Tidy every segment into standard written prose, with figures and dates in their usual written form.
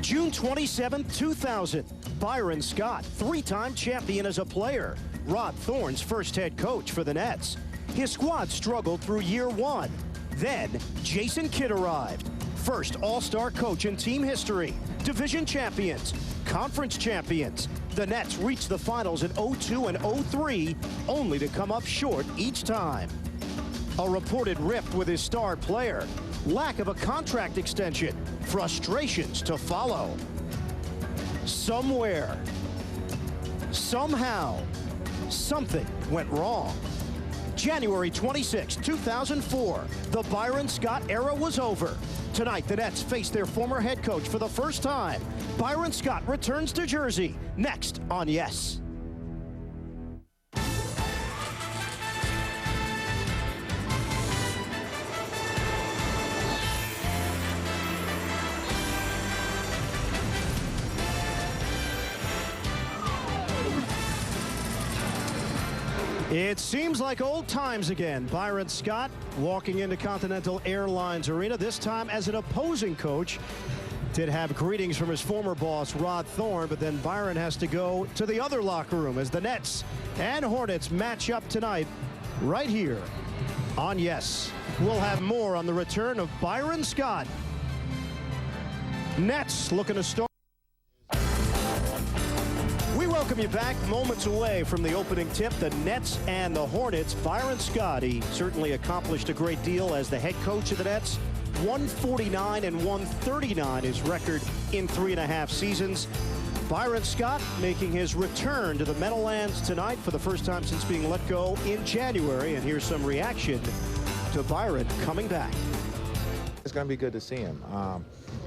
June 27, 2000, Byron Scott, three-time champion as a player. Rod Thorne's first head coach for the Nets. His squad struggled through year one. Then, Jason Kidd arrived. First all-star coach in team history. Division champions, conference champions. The Nets reached the finals in 02 and 03, only to come up short each time. A reported rift with his star player. Lack of a contract extension. Frustrations to follow. Somewhere, somehow, something went wrong. January 26, 2004, the Byron Scott era was over. Tonight, the Nets face their former head coach for the first time. Byron Scott returns to Jersey, next on Yes. It seems like old times again. Byron Scott walking into Continental Airlines Arena, this time as an opposing coach. Did have greetings from his former boss, Rod Thorne, but then Byron has to go to the other locker room as the Nets and Hornets match up tonight right here on Yes. We'll have more on the return of Byron Scott. Nets looking to start. We welcome you back, moments away from the opening tip, the Nets and the Hornets. Byron Scott, he certainly accomplished a great deal as the head coach of the Nets. 149 and 139 his record in 3.5 seasons. Byron Scott making his return to the Meadowlands tonight for the first time since being let go in January. And here's some reaction to Byron coming back. It's going to be good to see him.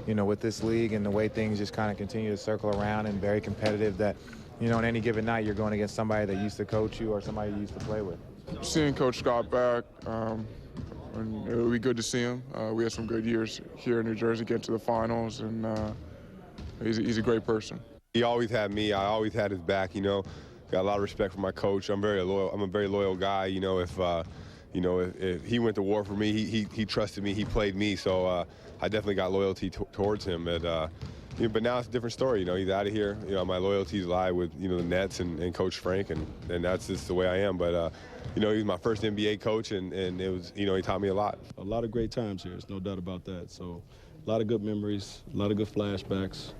You know, with this league and the way things just kind of continue to circle around and very competitive, that, you know, on any given night you're going against somebody that used to coach you or somebody you used to play with. Seeing Coach Scott back, and it would be good to see him. We had some good years here in New Jersey, getting to the finals, and he's a great person. He always had me. I always had his back. You know, got a lot of respect for my coach. I'm very loyal. I'm a very loyal guy. You know, if he went to war for me, he trusted me. He played me. So I definitely got loyalty towards him. And you know, but now it's a different story. You know, he's out of here. You know, my loyalties lie with, you know, the Nets and Coach Frank, and that's just the way I am. But you know, he was my first NBA coach, and it was, you know, he taught me a lot. A lot of great times here. There's no doubt about that. So a lot of good memories, a lot of good flashbacks.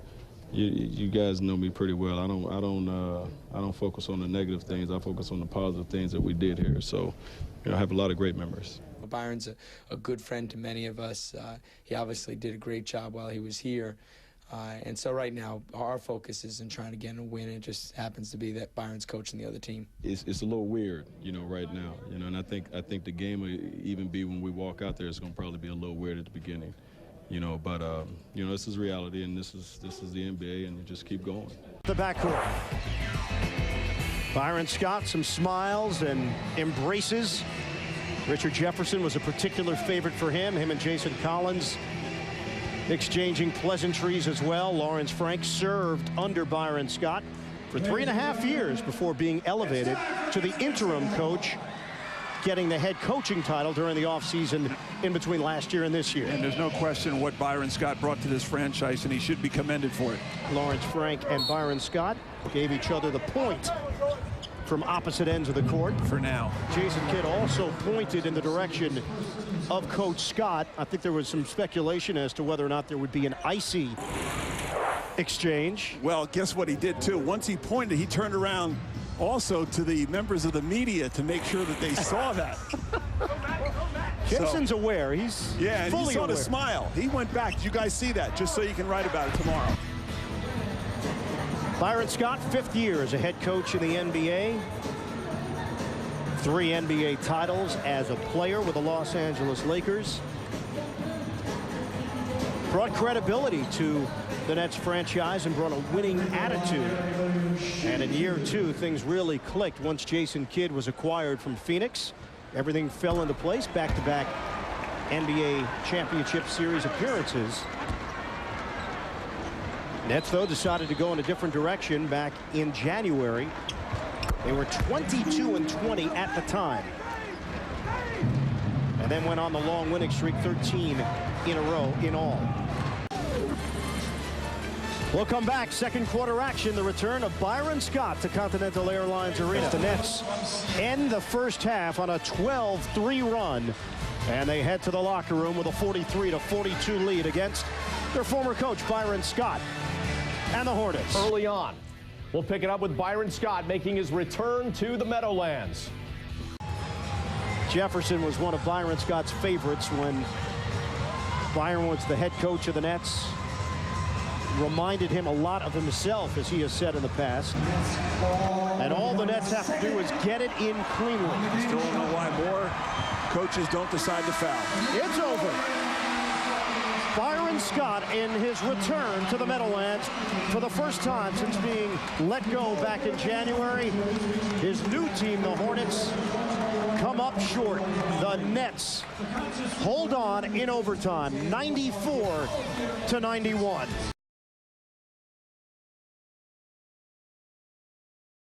You guys know me pretty well. I don't focus on the negative things. I focus on the positive things that we did here. So, you know, I have a lot of great memories. Byron's a good friend to many of us. He obviously did a great job while he was here. And so right now, our focus is in trying to get a win. It just happens to be that Byron's coaching the other team. It's a little weird, you know, right now. You know, and I think the game will even be when we walk out there, it's going to probably be a little weird at the beginning. You know, but you know, this is reality, and this is the NBA, and you just keep going. The backcourt. Byron Scott, some smiles and embraces. Richard Jefferson was a particular favorite for him and Jason Collins exchanging pleasantries as well. Lawrence Frank served under Byron Scott for 3.5 years before being elevated to the interim coach, getting the head coaching title during the offseason in between last year and this year. And there's no question what Byron Scott brought to this franchise, and he should be commended for it. Lawrence Frank and Byron Scott gave each other the point from opposite ends of the court. For now. Jason Kidd also pointed in the direction of Coach Scott. I think there was some speculation as to whether or not there would be an icy exchange. Well, guess what he did, too? Once he pointed, he turned around also to the members of the media to make sure that they saw that. Jason's aware. He's fully he saw aware. the smile. He went back. Did you guys see that? Just so you can write about it tomorrow. Byron Scott, 5th year as a head coach in the NBA. 3 NBA titles as a player with the Los Angeles Lakers. Brought credibility to the Nets franchise and brought a winning attitude. And in year 2, things really clicked once Jason Kidd was acquired from Phoenix. Everything fell into place. Back-to-back NBA Championship Series appearances. Nets, though, decided to go in a different direction back in January. They were 22-20 at the time. And then went on the long winning streak, 13 in a row in all. We'll come back. Second quarter action. The return of Byron Scott to Continental Airlines Arena. The Nets end the first half on a 12-3 run. And they head to the locker room with a 43-42 lead against their former coach, Byron Scott, and the Hornets. Early on, we'll pick it up with Byron Scott making his return to the Meadowlands. Jefferson was one of Byron Scott's favorites when Byron was the head coach of the Nets. Reminded him a lot of himself, as he has said in the past. And all the Nets have to do is get it in cleanly. Still don't know why more coaches don't decide to foul. It's over. Byron Scott in his return to the Meadowlands for the first time since being let go back in January. His new team, the Hornets, come up short. The Nets hold on in overtime, 94-91.